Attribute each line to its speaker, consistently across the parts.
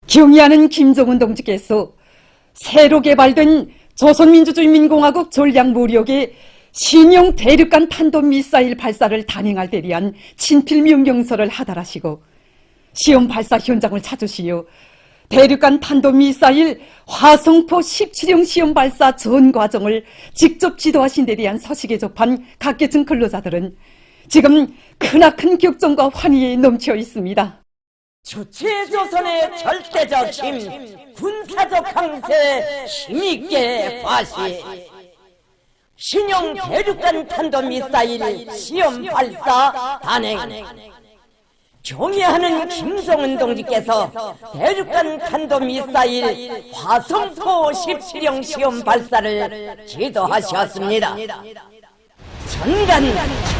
Speaker 1: 경의하는 김정은 동지께서 새로 개발된 조선민주주의인민공화국 전략무력의 신형 대륙간 탄도미사일 발사를 단행할 때 대한 친필 명령서를 하달하시고 시험 발사 현장을 찾으시어 대륙간 탄도미사일 화성포 17형 시험 발사 전 과정을 직접 지도하신 데 대한 서식에 접한 각계층 근로자들은 지금 크나큰 격정과 환희에 넘쳐 있습니다.
Speaker 2: 주체조선의 절대적 힘, 군사적 강세 힘있게 과시. 신형 대륙간 탄도미사일 시험 발사 단행. 경의하는 김정은 동지께서 대륙간 탄도미사일 화성포 17형 시험 발사를 지도하셨습니다. 선간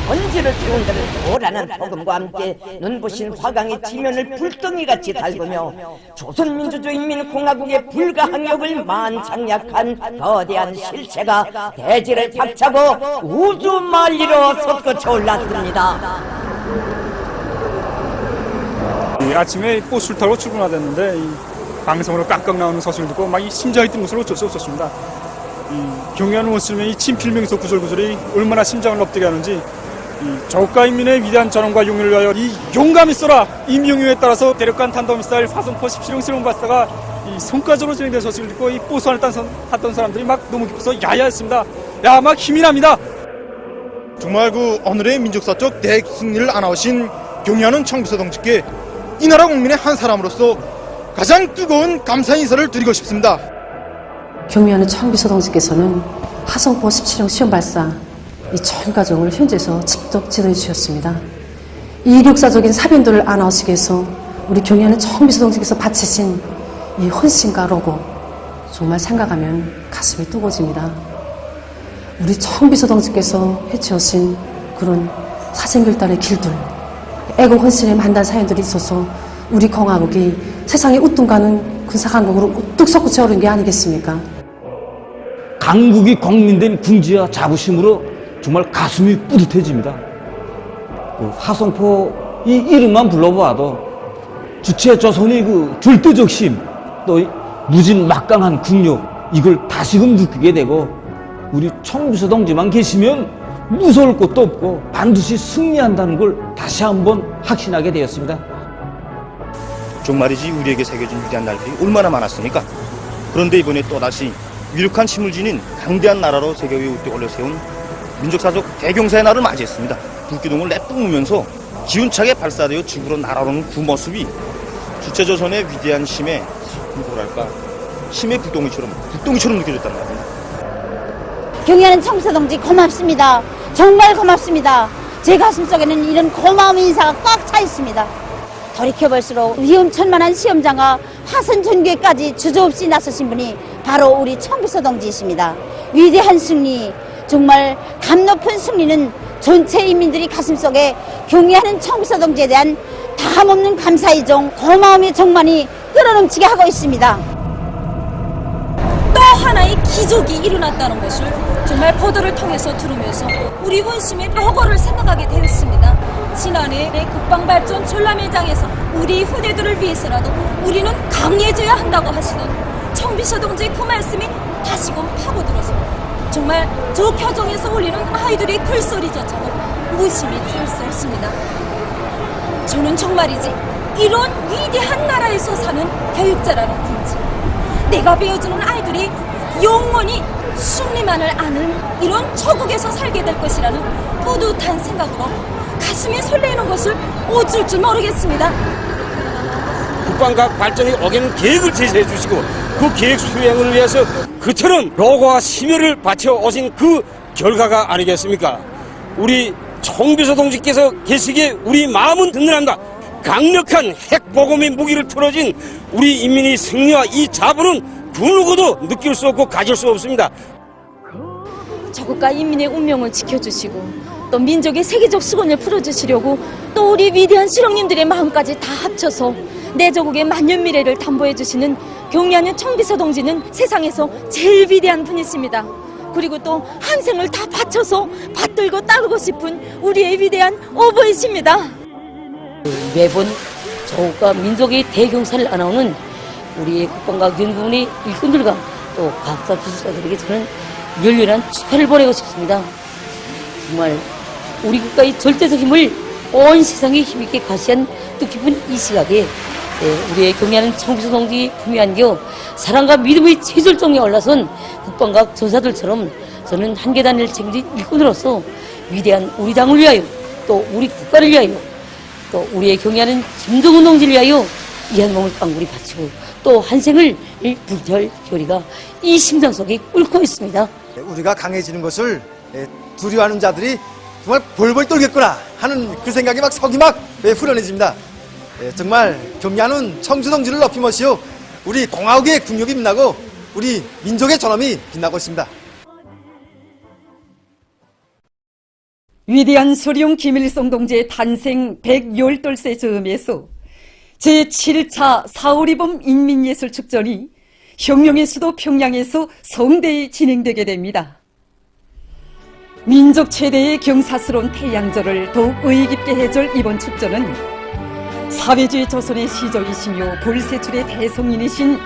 Speaker 2: 전지를 태운다는 오라는 폭음과 함께 눈부신 화강의 지면을 불덩이같이 달구며 조선민주주의인민공화국의 불가항력을 만장약한 거대한 실체가 대지를 박차고 우주 만리로 솟구쳐 올랐습니다.
Speaker 3: 아침에 버스를 타고 출근하셨는데 방송으로 깍깍 나오는 소식을 듣고 막 심장이 뛰는 것을 어쩔 수 없었습니다. 경의하는 원수님의 이 친필명서 구절구절이 얼마나 심장을 엎드게 하는지, 저국가인민의 위대한 전원과 용의를 위하여 이 용감히 쏘라 이 명령에 따라서 대륙간 탄도미사일 화성포 17형 시험 발사가 이 성과적으로 진행된 소식을 듣고 이 버스 안을 탔던 사람들이 막 너무 기뻐서 야야했습니다. 야, 막 힘이 납니다.
Speaker 4: 정말 오늘의 민족사적 대승리를 안아오신 경의하는 청비서 동지께 이 나라 국민의 한 사람으로서 가장 뜨거운 감사 인사를 드리고 싶습니다.
Speaker 5: 경의하는 청비서 동지께서는 화성포 17형 시험 발사 이 전 과정을 현지에서 직접 지도해 주셨습니다. 이 역사적인 사변도를 안아오시기 위해서 우리 경의하는 청비서 동지께서 바치신 이 헌신과 로고, 정말 생각하면 가슴이 뜨거워집니다. 우리 청비서 동지께서 헤쳐오신 그런 사생결단의 길들, 애국 헌신의 만단 사연들이 있어서 우리 공화국이 세상에 우뚝 가는 군사강국으로 우뚝 솟구쳐 오른 게 아니겠습니까?
Speaker 6: 강국이 광민된 궁지와 자부심으로 정말 가슴이 뿌듯해집니다. 화성포 이 이름만 불러봐도 주체 조선의 절대적 힘, 또 무진 막강한 국력, 이걸 다시금 느끼게 되고, 우리 청비서 동지만 계시면 무서울 것도 없고 반드시 승리한다는 걸 다시 한번 확신하게 되었습니다.
Speaker 4: 정말이지 우리에게 새겨진 위대한 날들이 얼마나 많았습니까? 그런데 이번에 또다시 유력한 힘을 지닌 강대한 나라로 세계 위에 우뚝 올려세운 민족사적 대경사의 날을 맞이했습니다. 불기둥을 내뿜으면서 기운차게 발사되어 지구로 날아오는 그 모습이 주체조선의 위대한 힘의, 뭐랄까, 힘의 불덩이처럼 느껴졌단 말입니다.
Speaker 7: 경의하는 청비서 동지 고맙습니다. 정말 고맙습니다. 제 가슴속에는 이런 고마움 인사가 꽉 차 있습니다. 돌이켜볼수록 위험천만한 시험장과 화성 전개까지 주저없이 나서신 분이 바로 우리 청비서 동지이십니다. 위대한 승리, 정말 감 높은 승리는 전체 인민들이 가슴속에 경의하는 청비서 동지에 대한 다함없는 감사의 정, 고마움의 정만이 끌어넘치게 하고 있습니다.
Speaker 8: 또 하나의 기적이 일어났다는 것을 정말 보도를 통해서 들으면서 우리 원심의 묘거를 생각하게 되었습니다. 지난해 국방발전 전람회장에서 우리 후대들을 위해서라도 우리는 강해져야 한다고 하시던 청비서 동지의 그 말씀이 다시금 파고들어서 정말 저 표정에서 울리는 아이들의 글소리조차도 무심히 들을 수 없습니다. 저는 정말이지 이런 위대한 나라에서 사는 교육자라는 분지, 내가 배워주는 아이들이 영원히 승리만을 아는 이런 저국에서 살게 될 것이라는 뿌듯한 생각으로 가슴이 설레는 것을 어쩔 줄 모르겠습니다.
Speaker 9: 국방각 발전이 어긴 계획을 제시해 주시고 그 계획 수행을 위해서 그처럼 로고와 심혈을 바쳐 오신 그 결과가 아니겠습니까? 우리 청비서 동지께서 계시기에 우리 마음은 든든합니다. 강력한 핵보검의 무기를 틀어진 우리 인민의 승리와 이 자부는 그 누구도 느낄 수 없고 가질 수 없습니다.
Speaker 8: 저국가 인민의 운명을 지켜주시고 또 민족의 세계적 수건을 풀어주시려고 또 우리 위대한 실령님들의 마음까지 다 합쳐서 내 조국의 만년 미래를 담보해 주시는 경의하는 청비서 동지는 세상에서 제일 위대한 분이십니다. 그리고 또 한 생을 다 바쳐서 받들고 따르고 싶은 우리의 위대한 어버이십니다.
Speaker 10: 매번 조국과 민족의 대경사를 안아오는 우리의 국방과 연구원의 일꾼들과 또 과학자 기술자들에게 저는 열렬한 축하를 보내고 싶습니다. 정말 우리 국가의 절대적 힘을 온 세상에 힘있게 과시한 뜻깊은 이 시각에 우리의 경애하는 청비서 동지 품위 안겨 사랑과 믿음의 최절정에 올라선 국방과학 전사들처럼 저는 한 계단을 책임진 일꾼으로서 위대한 우리 당을 위하여 또 우리 국가를 위하여 또 우리의 경애하는 김정은 동지를 위하여 이 한 몸을 깡굴이 바치고 또 한 생을 불태울 결의가 이 심장 속에 끓고 있습니다.
Speaker 11: 우리가 강해지는 것을 두려워하는 자들이 정말 벌벌 떨겠구나 하는 그 생각이 막 석이 막 후련해집니다. 정말 경의하는 청주동지를 높이모시오 우리 공화국의 국력이 빛나고 우리 민족의 존엄이 빛나고 있습니다.
Speaker 1: 위대한 소령 김일성 동지의 탄생 112세 즈음에서 제7차 4.5.2범 인민예술축전이 혁명의 수도 평양에서 성대히 진행되게 됩니다. 민족 최대의 경사스러운 태양절을 더욱 의의깊게 해줄 이번 축전은 사회주의 조선의 시조이시며 불세출의 대성인이신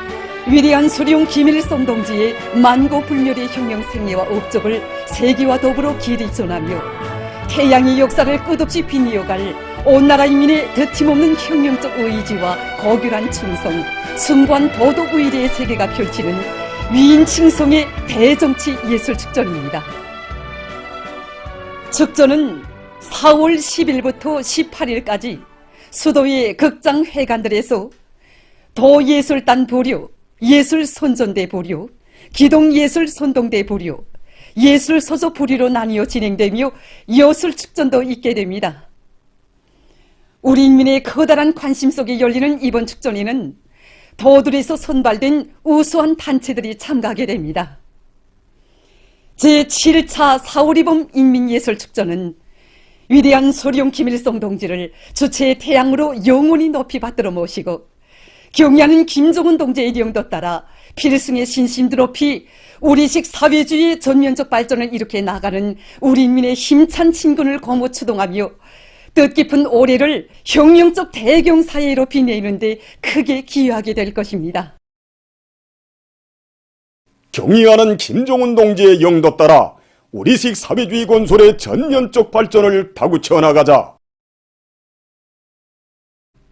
Speaker 1: 위대한 소령 김일성 동지의 만고불멸의 혁명 생애와 업적을 세계와 더불어 길이 전하며 태양의 역사를 끝없이 빛이어갈 온 나라 인민의 드팀없는 혁명적 의지와 고결한 충성, 숭고한 도덕 의례의 세계가 펼치는 위인 칭송의 대정치 예술축전입니다. 축전은 4월 10일부터 18일까지 수도의 극장회관들에서 도예술단 부류, 예술손전대 부류, 기동예술손동대 부류, 예술서조 부류로 나뉘어 진행되며 여술축전도 있게 됩니다. 우리 인민의 커다란 관심 속에 열리는 이번 축전에는 도들에서 선발된 우수한 단체들이 참가하게 됩니다. 제7차 4.5.2범 인민예술축전은 위대한 소령 김일성 동지를 주체의 태양으로 영원히 높이 받들어 모시고 경의하는 김정은 동지의 영도 따라 필승의 신심 드높이 우리식 사회주의의 전면적 발전을 일으켜 나가는 우리 인민의 힘찬 친군을 고무 추동하며 뜻깊은 올해를 혁명적 대경사회로 빛내는 데 크게 기여하게 될 것입니다.
Speaker 12: 경의하는 김정은 동지의 영도 따라 우리식 사회주의 건설의 전면적 발전을 다구쳐 나가자.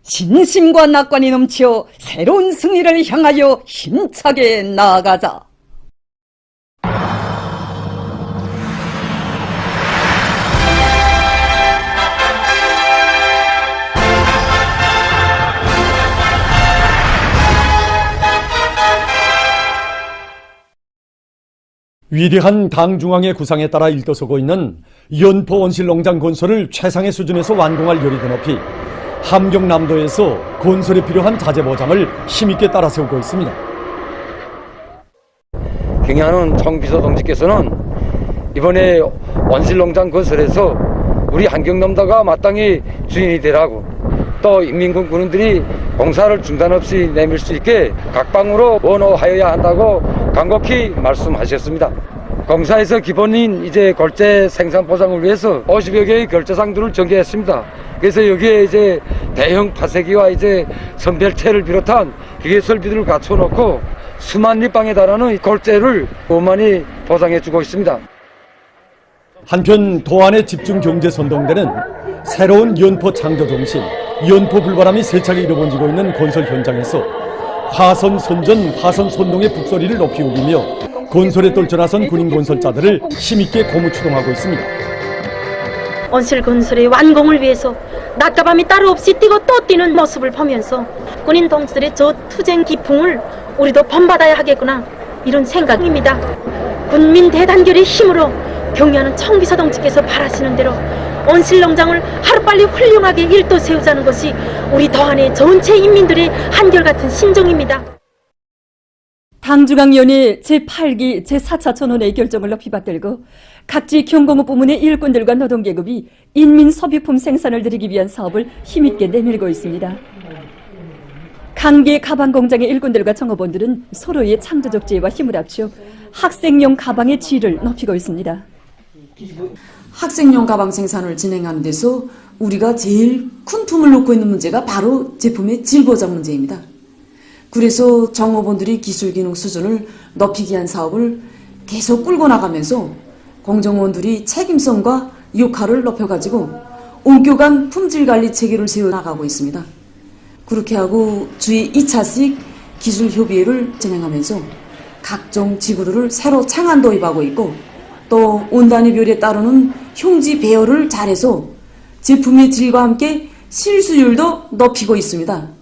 Speaker 1: 신심과 낙관이 넘쳐 새로운 승리를 향하여 힘차게 나아가자.
Speaker 13: 위대한 당 중앙의 구상에 따라 일떠서고 있는 연포 온실농장 건설을 최상의 수준에서 완공할 열이 더 높이 함경남도에서 건설에 필요한 자재 보장을 힘있게 따라세우고 있습니다.
Speaker 14: 경의하는 청비서 동지께서는 이번에 온실농장 건설에서 우리 함경남도가 마땅히 주인이 되라고 또 인민군 군인들이 공사를 중단 없이 내밀 수 있게 각방으로 원호하여야 한다고 간곡히 말씀하셨습니다. 공사에서 기본인 이제 골재 생산 보장을 위해서 50여 개의 결재상들을 전개했습니다. 그래서 여기에 이제 대형 파쇄기와 이제 선별체를 비롯한 기계 설비들을 갖춰놓고 수만立방에 달하는 골재를 고만히 보장해주고 있습니다.
Speaker 13: 한편 도안의 집중 경제 선동대는 새로운 연포 창조 정신, 연포 불바람이 세차게 일어번지고 있는 건설 현장에서 화선 선전, 화선 선동의 북소리를 높이 우기며 건설에 떨쳐나선 군인 건설자들을 힘있게 고무 추동하고 있습니다.
Speaker 15: 온실 건설의 완공을 위해서 낮과 밤이 따로 없이 뛰고 또 뛰는 모습을 보면서 군인 동지들의 저 투쟁 기풍을 우리도 본받아야 하겠구나 이런 생각입니다. 군민 대단결의 힘으로 경의하는 청비서 동지께서 바라시는 대로 온실농장을 하루빨리 훌륭하게 일도 세우자는 것이 우리 도안의 전체 인민들의 한결같은 심정입니다.
Speaker 1: 당중앙위원회 제8기 제4차 전원회의 결정을 높이 받들고 각지 경공업 부문의 일꾼들과 노동계급이 인민소비품 생산을 늘리기 위한 사업을 힘있게 내밀고 있습니다. 강계 가방공장의 일꾼들과 정업원들은 서로의 창조적 지혜와 힘을 합쳐 학생용 가방의 질을 높이고 있습니다.
Speaker 16: 학생용 가방 생산을 진행하는 데서 우리가 제일 큰 품을 놓고 있는 문제가 바로 제품의 질 보장 문제입니다. 그래서 정업원들이 기술기능 수준을 높이기 위한 사업을 계속 끌고 나가면서 공정원들이 책임성과 역할을 높여가지고 엄격한 품질관리 체계를 세워나가고 있습니다. 그렇게 하고 주의 2차식 기술협의회를 진행하면서 각종 지구들을 새로 창안 도입하고 있고 또 온단위별에 따르는 형지 배열을 잘해서 제품의 질과 함께 실수율도 높이고 있습니다.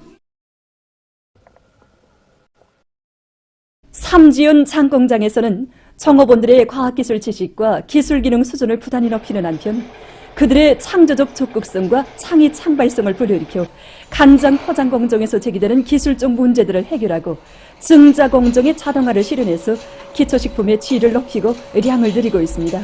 Speaker 1: 삼지연 장공장에서는 정업원들의 과학기술 지식과 기술기능 수준을 부단히 높이는 한편 그들의 창조적 적극성과 창의 창발성을 불러일으켜 간장 포장 공정에서 제기되는 기술적 문제들을 해결하고 증자 공정의 자동화를 실현해서 기초식품의 질을 높이고 량을 늘리고 있습니다.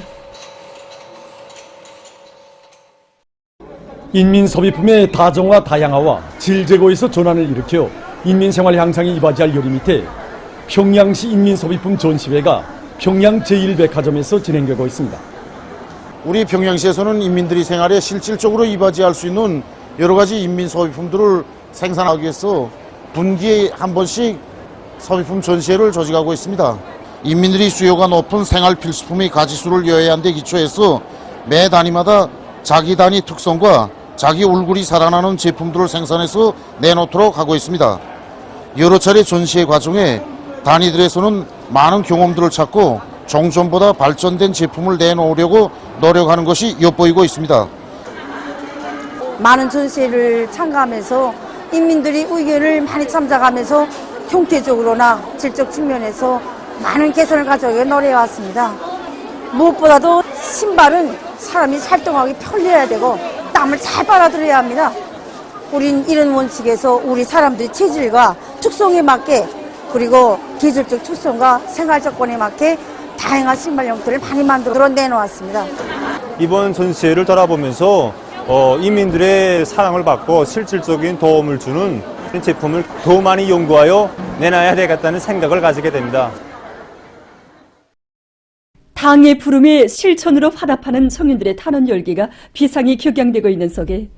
Speaker 13: 인민소비품의 다정화 다양화와 질 제고에서 전환을 일으켜 인민생활 향상에 이바지할 요리 밑에 평양시 인민소비품 전시회가 평양 제1백화점에서 진행되고 있습니다.
Speaker 17: 우리 평양시에서는 인민들이 생활에 실질적으로 이바지할 수 있는 여러 가지 인민 소비품들을 생산하기 위해서 분기에 한 번씩 소비품 전시회를 조직하고 있습니다. 인민들이 수요가 높은 생활 필수품의 가지수를 여해한 데 기초해서 매 단위마다 자기 단위 특성과 자기 얼굴이 살아나는 제품들을 생산해서 내놓도록 하고 있습니다. 여러 차례 전시회 과정에 단위들에서는 많은 경험들을 찾고 종전보다 발전된 제품을 내놓으려고 노력하는 것이 엿보이고 있습니다.
Speaker 18: 많은 전시회를 참가하면서 인민들이 의견을 많이 참작하면서 형태적으로나 질적 측면에서 많은 개선을 가져오기 노력해왔습니다. 무엇보다도 신발은 사람이 활동하기 편리해야 되고 땀을 잘 빨아들여야 합니다. 우린 이런 원칙에서 우리 사람들의 체질과 특성에 맞게 그리고 기술적 특성과 생활 조건에 맞게 다양한 신발 형태를 많이 만들어 내놓았습니다.
Speaker 19: 이번 전시회를 돌아보면서 인민들의 사랑을 받고 실질적인 도움을 주는 제품을 더 많이 연구하여 내놔야 되겠다는 생각을 가지게 됩니다.
Speaker 1: 당의 부름에 실천으로 화답하는 청년들의 탄원 열기가 비상히 격양되고 있는 속에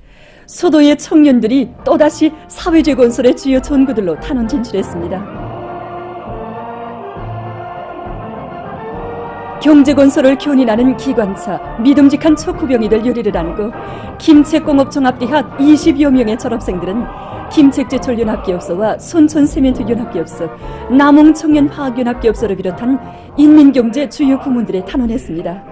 Speaker 1: 수도의 청년들이 또다시 사회주의 건설의 주요 전구들로 탄원 진출했습니다. 경제건설을 견인하는 기관차, 믿음직한 척후병이들 요리를 안고 김책공업종합대학 20여 명의 졸업생들은 김책제철연합기업소와 순천세멘트연합기업소, 남홍청년화학연합기업소를 비롯한 인민경제 주요 부문들에 탄원했습니다.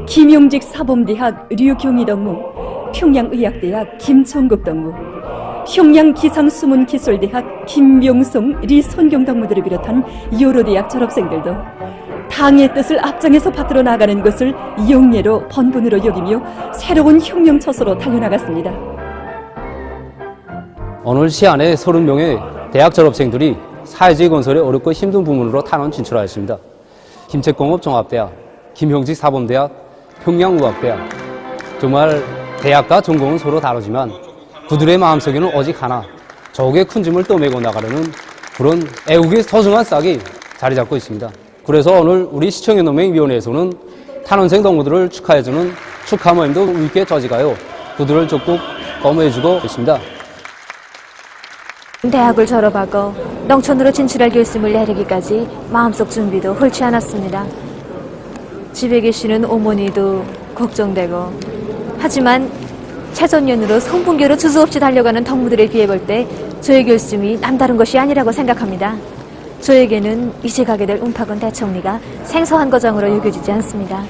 Speaker 1: 김용직 사범대학 류경희덕무, 평양의학대학 김천국덕무, 평양 기상수문기술대학 김명성, 리손경 덕무들을 비롯한 여러 대학 졸업생들도 당의 뜻을 앞장에서 받들어 나가는 것을 영예로 번분으로 여기며 새로운 혁명 처소로 달려나갔습니다.
Speaker 20: 오늘 시안에 30명의 대학 졸업생들이 사회주의 건설의 어렵고 힘든 부문으로 탄원 진출하였습니다. 김책공업종합대학, 김형직 사범대학, 평양의학대학. 정말 대학과 전공은 서로 다르지만 그들의 마음속에는 오직 하나, 적의 큰 짐을 떠매고 나가려는 그런 애국의 소중한 싹이 자리 잡고 있습니다. 그래서 오늘 우리 시청연동맹위원회에서는 탄원생 동무들을 축하해주는 축하 모임도 위께 조직하여 그들을 적극 거머해주고 있습니다.
Speaker 21: 대학을 졸업하고 농촌으로 진출할 결심을 내리기까지 마음속 준비도 옳지 않았습니다. 집에 계시는 어머니도 걱정되고 하지만 차전년으로 성분교로 주저없이 달려가는 덕무들에 비해 볼 때 저의 결심이 남다른 것이 아니라고 생각합니다. 저에게는 이제 가게 될 운파군 대총리가 생소한 거장으로 여겨지지 않습니다.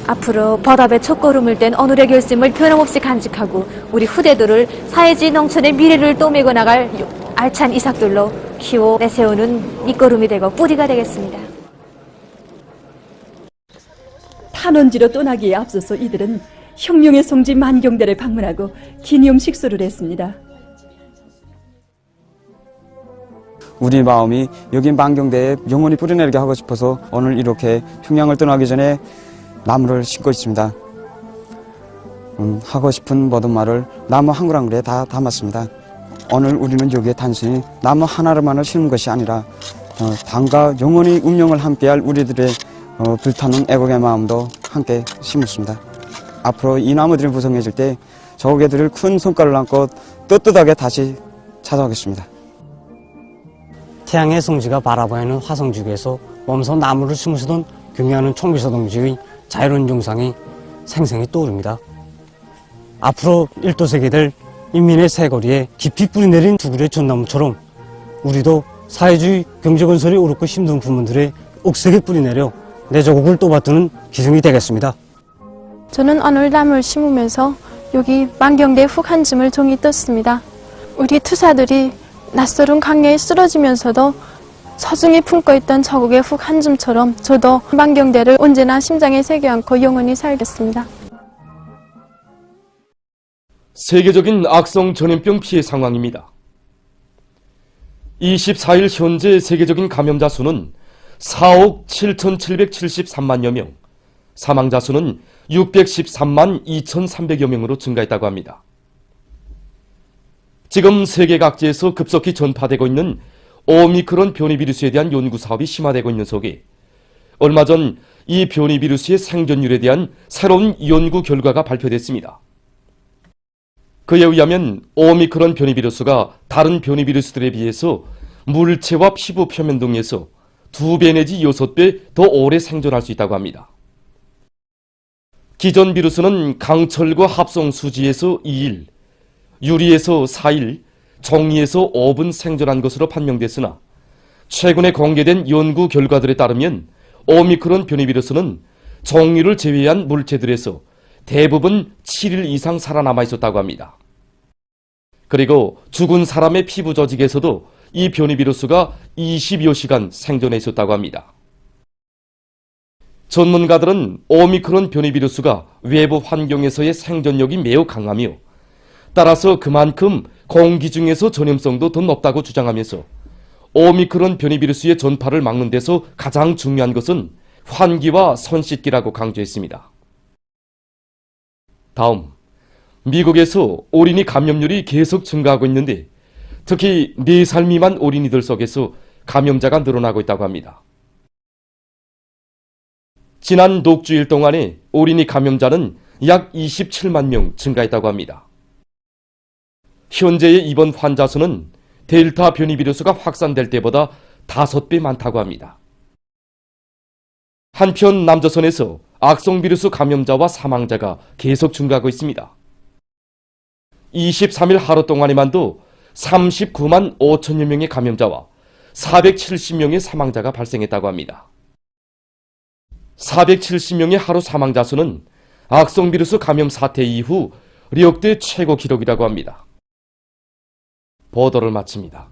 Speaker 21: 앞으로 보답의 첫걸음을 뗀 오늘의 결심을 변함없이 간직하고 우리 후대들을 사회주의 농촌의 미래를 떠매고 나갈 알찬 이삭들로 키워 내세우는 밑거름이 되고 뿌리가 되겠습니다.
Speaker 1: 탄원지로 떠나기에 앞서서 이들은 혁명의 성지 만경대를 방문하고 기념 식수를 했습니다.
Speaker 22: 우리 마음이 여기 만경대에 영원히 뿌리내리게 하고 싶어서 오늘 이렇게 평양을 떠나기 전에 나무를 심고 있습니다. 하고 싶은 모든 말을 나무 한 그루에 다 담았습니다. 오늘 우리는 여기에 단순히 나무 하나로만을 심은 것이 아니라 당과 영원히 운명을 함께할 우리들의 불타는 애국의 마음도 함께 심었습니다. 앞으로 이 나무들이 무성해질 때 저 개들을 큰 손가락을 안고 떳떳하게 다시 찾아오겠습니다.
Speaker 2: 태양의 성지가 바라보이는 화성지구에서 멈서 나무를 심으시던 경의하는 총비서 동지의 자유로운 정상이 생생히 떠오릅니다. 앞으로 일도색이 될 인민의 새거리에 깊이 뿌리내린 두 그루의 전나무처럼 우리도 사회주의 경제건설이 어렵고 힘든 부문들의 옥색에 뿌리내려 내 조국을 또받드는 기둥이 되겠습니다.
Speaker 3: 저는 오늘 나무를 심으면서 여기 만경대 훅 한 줌을 종이 떴습니다. 우리 투사들이 낯설은 강야에 쓰러지면서도 서중에 품고 있던 저국의 훅 한 줌처럼 저도 만경대를 언제나 심장에 새겨 안고 영원히 살겠습니다.
Speaker 23: 세계적인 악성 전염병 피해 상황입니다. 24일 현재 세계적인 감염자 수는 4억 7,773만여 명, 사망자 수는 613만 2,300여 명으로 증가했다고 합니다. 지금 세계 각지에서 급속히 전파되고 있는 오미크론 변이 비루스에 대한 연구 사업이 심화되고 있는 속에 얼마 전 이 변이 비루스의 생존율에 대한 새로운 연구 결과가 발표됐습니다. 그에 의하면 오미크론 변이 비루스가 다른 변이 비루스들에 비해서 물체와 피부 표면 등에서 2배 내지 6배 더 오래 생존할 수 있다고 합니다. 기존 비루스는 강철과 합성 수지에서 2일, 유리에서 4일, 종이에서 5분 생존한 것으로 판명됐으나 최근에 공개된 연구 결과들에 따르면 오미크론 변이 비루스는 종이를 제외한 물체들에서 대부분 7일 이상 살아남아 있었다고 합니다. 그리고 죽은 사람의 피부 조직에서도 이 변이 비루스가 20여 시간 생존해 있었다고 합니다. 전문가들은 오미크론 변이 비루스가 외부 환경에서의 생존력이 매우 강하며 따라서 그만큼 공기 중에서 전염성도 더 높다고 주장하면서 오미크론 변이 비루스의 전파를 막는 데서 가장 중요한 것은 환기와 손 씻기라고 강조했습니다. 다음, 미국에서 어린이 감염률이 계속 증가하고 있는데 특히 4살 미만 어린이들 속에서 감염자가 늘어나고 있다고 합니다. 지난 녹주일 동안에 어린이 감염자는 약 27만 명 증가했다고 합니다. 현재의 입원 환자 수는 델타 변이 비루스가 확산될 때보다 5배 많다고 합니다. 한편 남조선에서 악성 비루스 감염자와 사망자가 계속 증가하고 있습니다. 23일 하루 동안에만도 39만 5천여 명의 감염자와 470명의 사망자가 발생했다고 합니다. 470명의 하루 사망자 수는 악성 비루스 감염 사태 이후 역대 최고 기록이라고 합니다. 보도를 마칩니다.